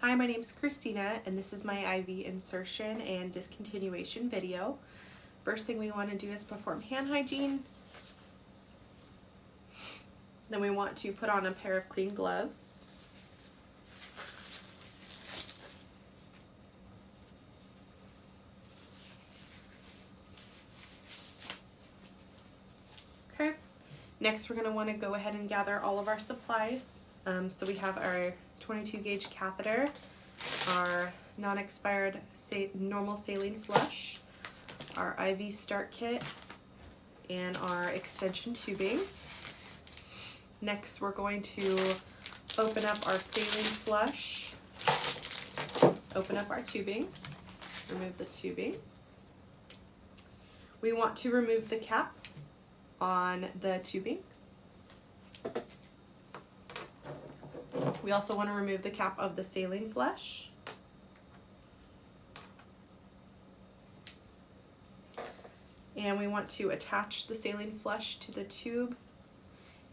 Hi, my name is Christina, and this is my IV insertion and discontinuation video. First thing we want to do is perform hand hygiene. Then we want to put on a pair of clean gloves. Okay. Next, we're going to want to go ahead and gather all of our supplies. So we have our 22 gauge catheter, our non-expired normal saline flush, our IV start kit, and our extension tubing. Next, we're going to open up our saline flush, open up our tubing, remove the tubing. We want to remove the cap on the tubing. We also want to remove the cap of the saline flush. And we want to attach the saline flush to the tube.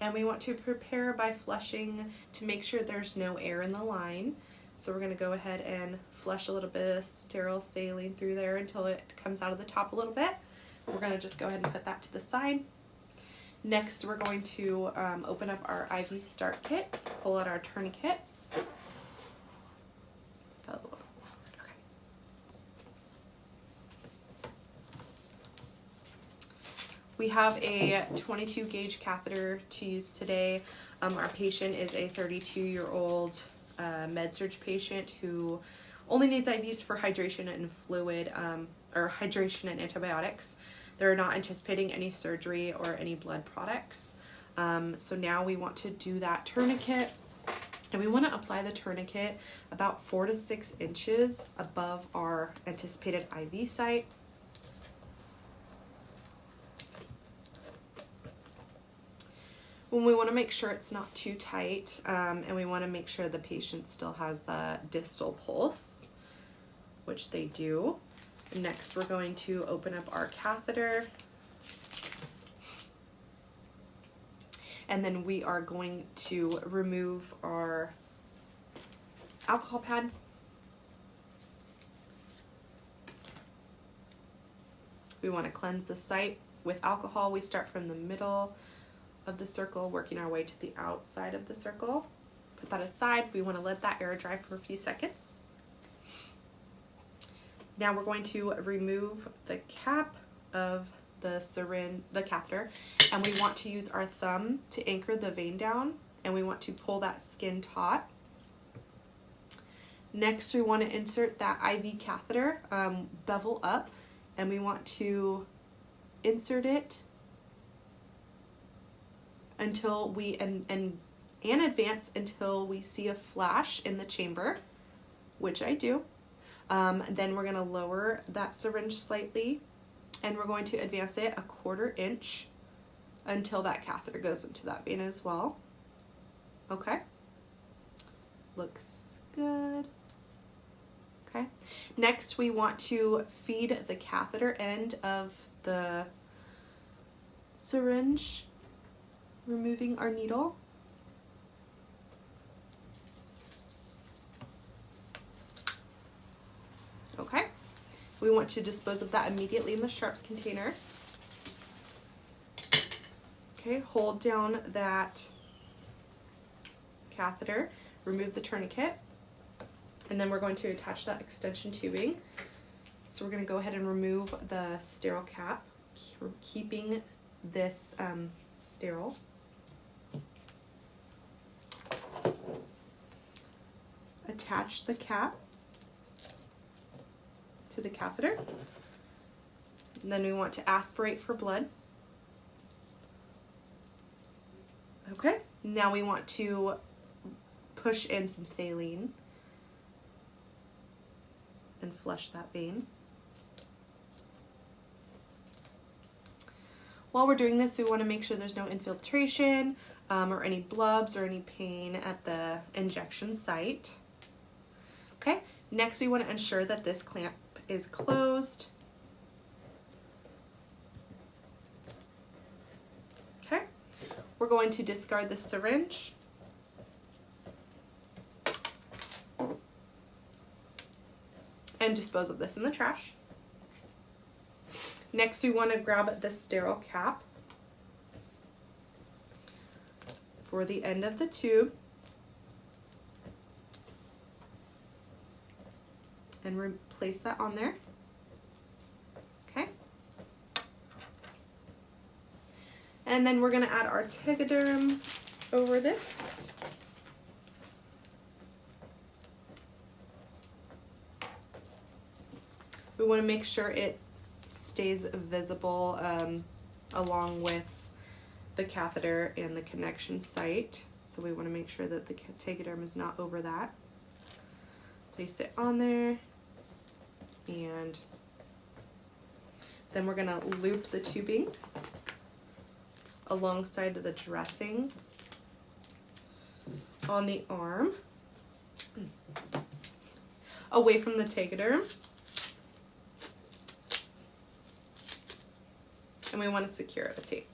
And we want to prepare by flushing to make sure there's no air in the line. So we're going to go ahead and flush a little bit of sterile saline through there until it comes out of the top a little bit. We're going to just go ahead and put that to the side. Next, we're going to open up our IV start kit, pull out our tourniquet. Okay. We have a 22 gauge catheter to use today. Our patient is a 32-year-old med-surg patient who only needs IVs for hydration and fluid, or hydration and antibiotics. They're not anticipating any surgery or any blood products. So now we want to do that tourniquet, and we want to apply the tourniquet about 4 to 6 inches above our anticipated IV site. When we want to make sure it's not too tight, and we want to make sure the patient still has a distal pulse, which they do. Next, we're going to open up our catheter, and then we are going to remove our alcohol pad. We want to cleanse the site with alcohol. We start from the middle of the circle, working our way to the outside of the circle. Put that aside. We want to let that air dry for a few seconds. Now we're going to remove the cap of the syringe, the catheter, and we want to use our thumb to anchor the vein down, and we want to pull that skin taut. Next, we want to insert that IV catheter, bevel up, and we want to insert it until we, and advance until we see a flash in the chamber, which I do. Then we're going to lower that syringe slightly, and we're going to advance it 1/4 inch until that catheter goes into that vein as well. Okay. Looks good. Okay. Next, we want to feed the catheter end of the syringe, removing our needle. Okay, we want to dispose of that immediately in the sharps container. Okay, hold down that catheter, remove the tourniquet, and then we're going to attach that extension tubing. So we're going to go ahead and remove the sterile cap, keeping this sterile. Attach the cap to the catheter, and then we want to aspirate for blood. Okay, now we want to push in some saline and flush that vein. While we're doing this, we want to make sure there's no infiltration or any blubs or any pain at the injection site. Okay, next we want to ensure that this clamp is closed. Okay, we're going to discard the syringe. and dispose of this in the trash. Next, we want to grab the sterile cap for the end of the tube and replace that on there. Okay. And then we're going to add our Tegaderm over this. We want to make sure it stays visible along with the catheter and the connection site. So we want to make sure that the Tegaderm is not over that. Place it on there, and then we're going to loop the tubing alongside the dressing on the arm, away from the Tegaderm. And we want to secure it with tape.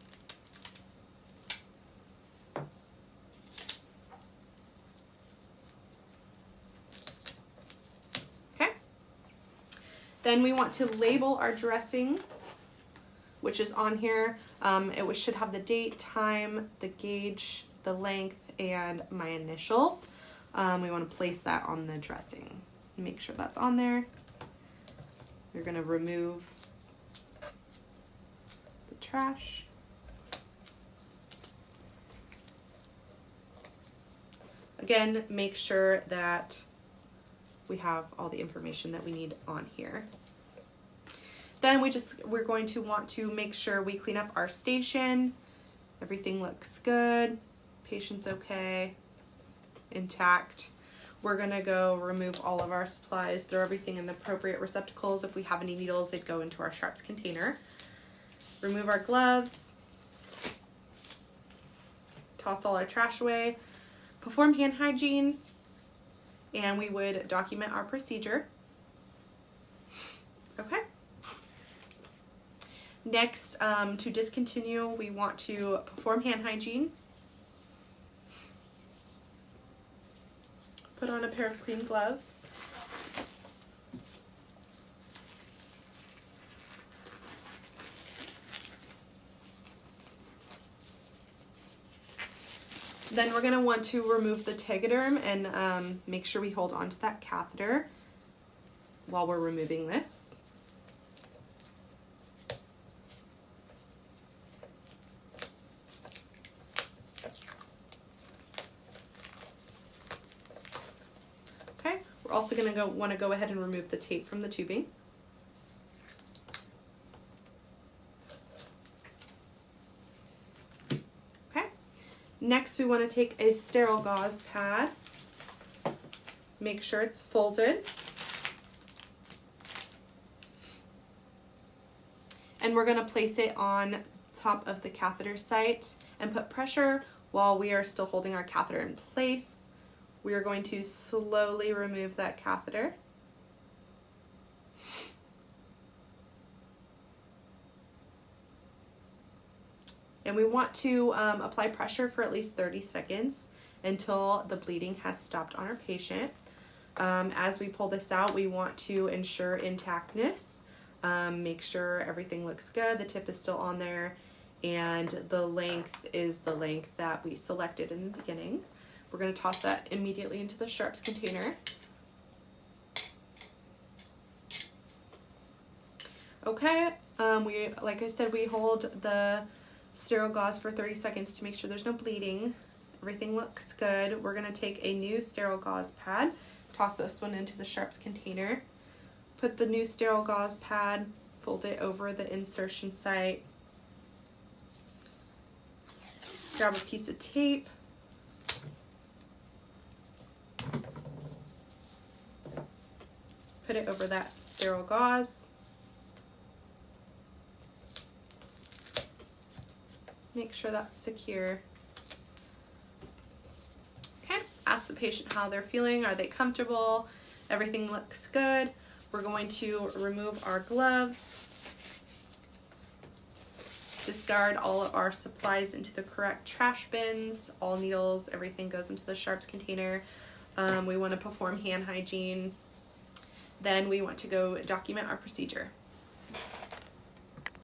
Okay. Then we want to label our dressing, which is on here. It should have the date, time, the gauge, the length, and my initials. We want to place that on the dressing. Make sure that's on there. You're going to remove trash. Again, make sure that we have all the information that we need on here. Then we're going to want to make sure we clean up our station. Everything looks good. Patient's okay, intact. We're gonna go remove all of our supplies, throw everything in the appropriate receptacles. If we have any needles, they'd go into our sharps container. Remove our gloves, toss all our trash away, perform hand hygiene, and we would document our procedure. Okay. Next, to discontinue, we want to perform hand hygiene. Put on a pair of clean gloves. Then we're going to want to remove the Tegaderm and make sure we hold on to that catheter while we're removing this. Okay, we're also going to want to go ahead and remove the tape from the tubing. Next, we want to take a sterile gauze pad, make sure it's folded, and we're going to place it on top of the catheter site and put pressure while we are still holding our catheter in place. We are going to slowly remove that catheter. And we want to apply pressure for at least 30 seconds until the bleeding has stopped on our patient. As we pull this out, we want to ensure intactness. Make sure everything looks good, the tip is still on there, and the length is the length that we selected in the beginning. We're going to toss that immediately into the sharps container. Okay, like I said, we hold the sterile gauze for 30 seconds to make sure there's no bleeding. Everything looks good. We're going to take a new sterile gauze pad, toss this one into the sharps container, put the new sterile gauze pad, fold it over the insertion site, grab a piece of tape, put it over that sterile gauze, make sure that's secure. Okay, ask the patient how they're feeling. Are they comfortable? Everything looks good. We're going to remove our gloves, discard all of our supplies into the correct trash bins, all needles, everything goes into the sharps container. We want to perform hand hygiene. Then we want to go document our procedure.